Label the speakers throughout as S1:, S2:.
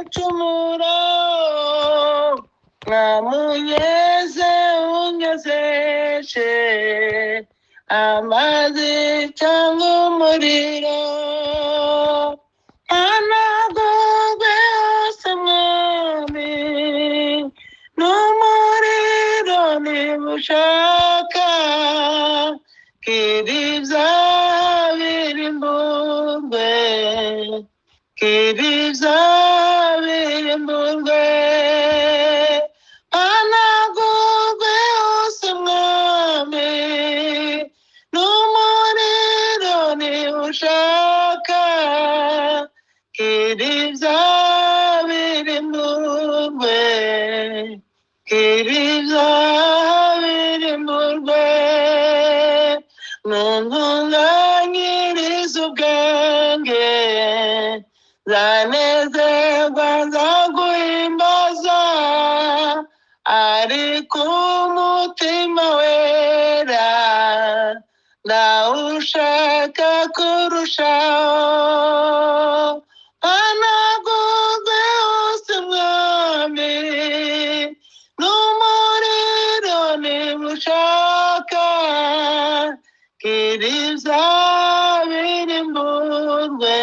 S1: gucumura mwamunyeze unyezeshe amazi cyangwa umuriro anagurwe hose mwami n'umuriro nibushaka kiriza birimburwe kiriza birimburwe anagurwe hose mwami n'umuriro nibushaka kiriza birimburwe kiriza birimburwe nuntunganyiriza ubwenge zanezerwa nzaguhimbaza ariko umutima wera ndawushaka kurushaho anagurwe hose mwami n'umuriro nibushaka kiriza birimburwe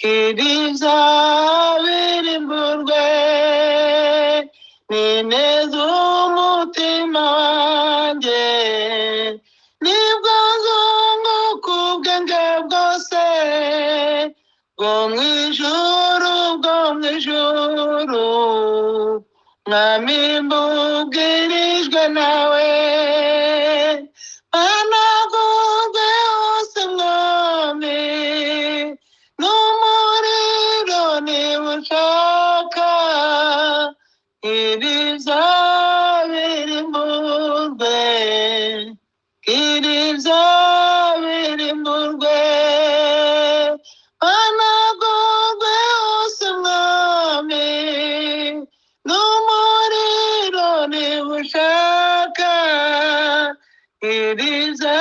S1: kiriza birimburwe nineza umutima wanjye nibwo nzunguka ubwenge bwose bwo mu ijuru mwami mbubwirijwe nawe anagurwe hose mwami n'umuriro nibushaka kiriza birimburwe kiriza birimburwe anagurwe hose mwami n'umuriro nibushaka kiriza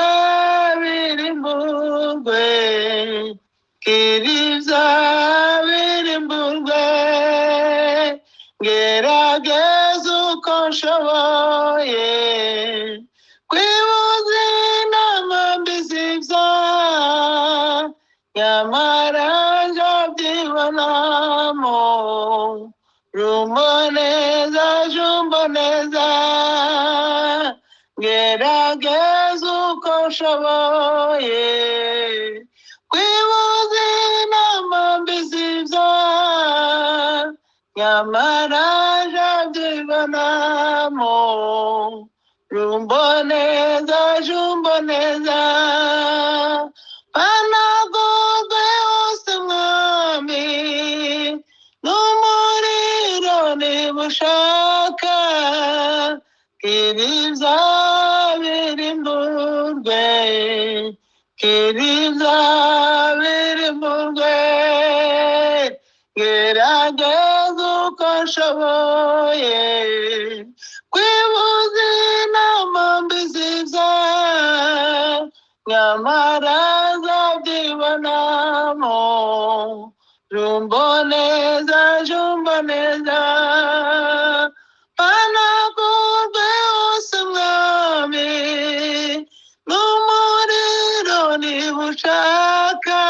S1: birimburwe kiriza birimburwe ngerageza uko nshoboye kwibuza inama mbi z'ibyaha nyamara nzabyibonamo rumboneza jumboneza ngerageza uko nshoboye kwibuza inama mbi z'ibyaha nyamara nzabyibonamo rumboneza jumboneza anagurwe hose mwami n'umuriro nibushaka kiriza birimburwe kiriza birimburwe gerageza uko nshoboye kwibuza inama mbi z'ibyaha nyamara nzabyibonamo jumboneza jumboneza anagurwe hose mwami n'umuriro nibushaka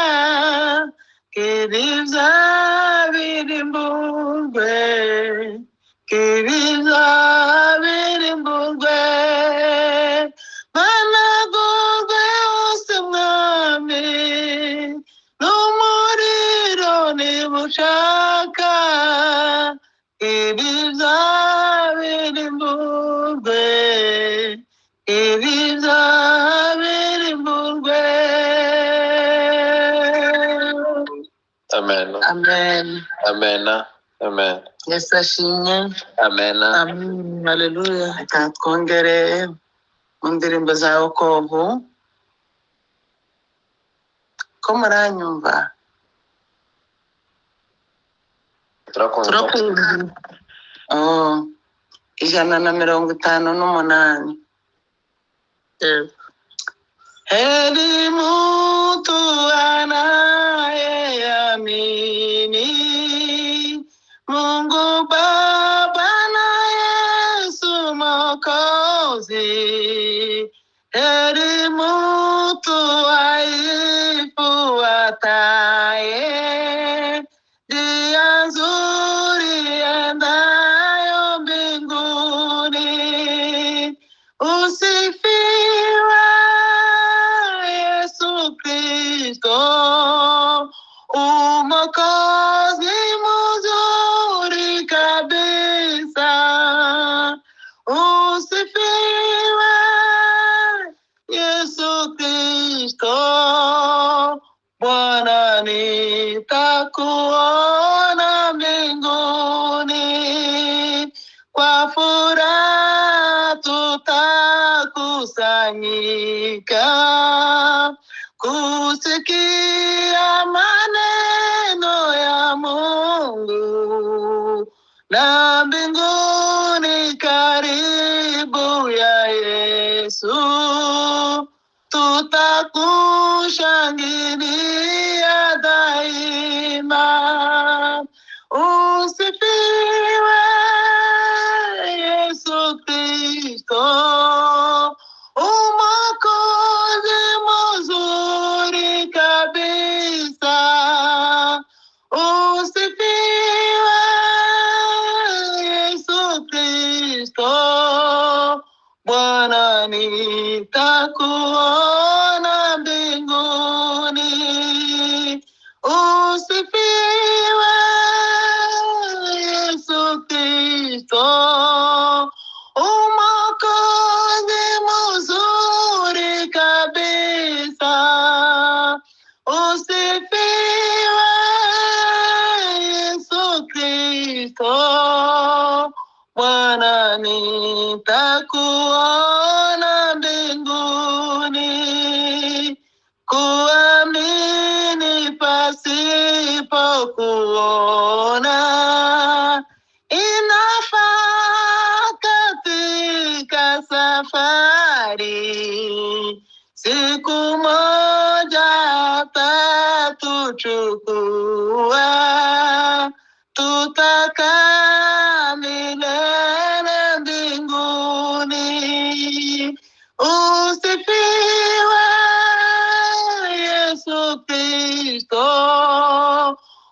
S1: kiriza birimburwe kiriza birimburwe anagurwe hose mwami n'umuriro nibushaka kiriza birimburwe kiriza birimburwe.
S2: Amen.
S1: Amen.
S2: Amen. Amen.
S1: Yesu ashimwe.
S2: Amen.
S1: Amen. Haleluya. Reka twongere mu ndirimbo za wokovu ko muranyumva turakumva. Oh, 158. Heri mtu anayeamini Kristo, Bwana nitakuona mbinguni, kwa furaha tutakusanyika, kusikia maneno ya Mungu, na mbinguni karibu ya Yesu, tutakushangilia daima. Usifiwe Yesu Kristo, Mwokozi mzuri kabisa. Usifiwe Yesu Kristo, Bwana nitakuona mbinguni. Usifiwe Yesu Kristo, Mwokozi mzuri kabisa. Usifiwe Yesu Kristo, Bwana nitakuona mbinguni. Kuamini pasipo kuona inafaa katika safari, siku moja atatuchukua, tutakaa milele mbinguni. Usifiwe Yesu Kristo,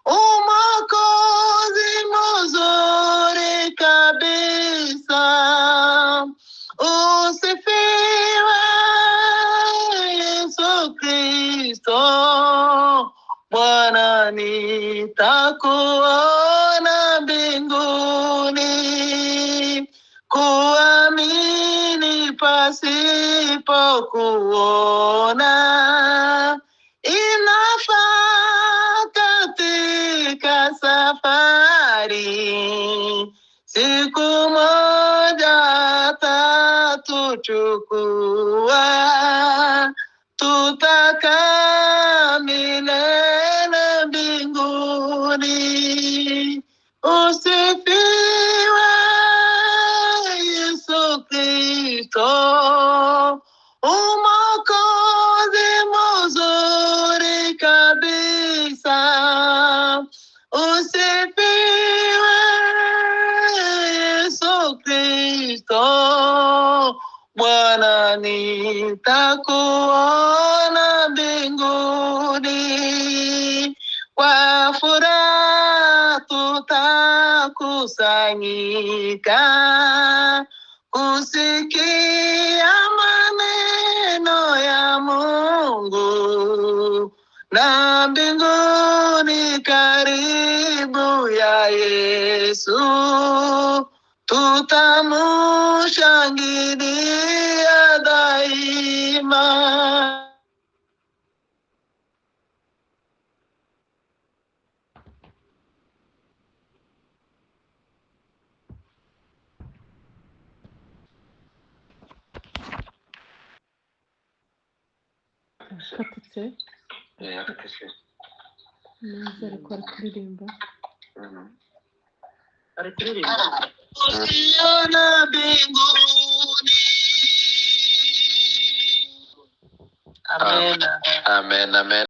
S1: Mwokozi mzuri kabisa. Usifiwe Yesu Kristo, Bwana nitakuona mbinguni. Kuamini pasipo kuona inafaa katika safari, siku moja atatuchukua, tutakaa milele mbinguni. Usifiwe Yesu Kristo, Mwokozi mzuri kabisa. Usifiwe Yesu Kristo, Bwana nitakuona mbinguni, kwa furaha tutakusanyika, kusikia maneno ya Mungu, na mbinguni karibu ya Yesu, tutamushangilia daima.
S3: Katitse neza ariko ari kuririmba.
S1: Ari kuririmba. Usiona mbinguni. Amen.
S2: Amen. Amen.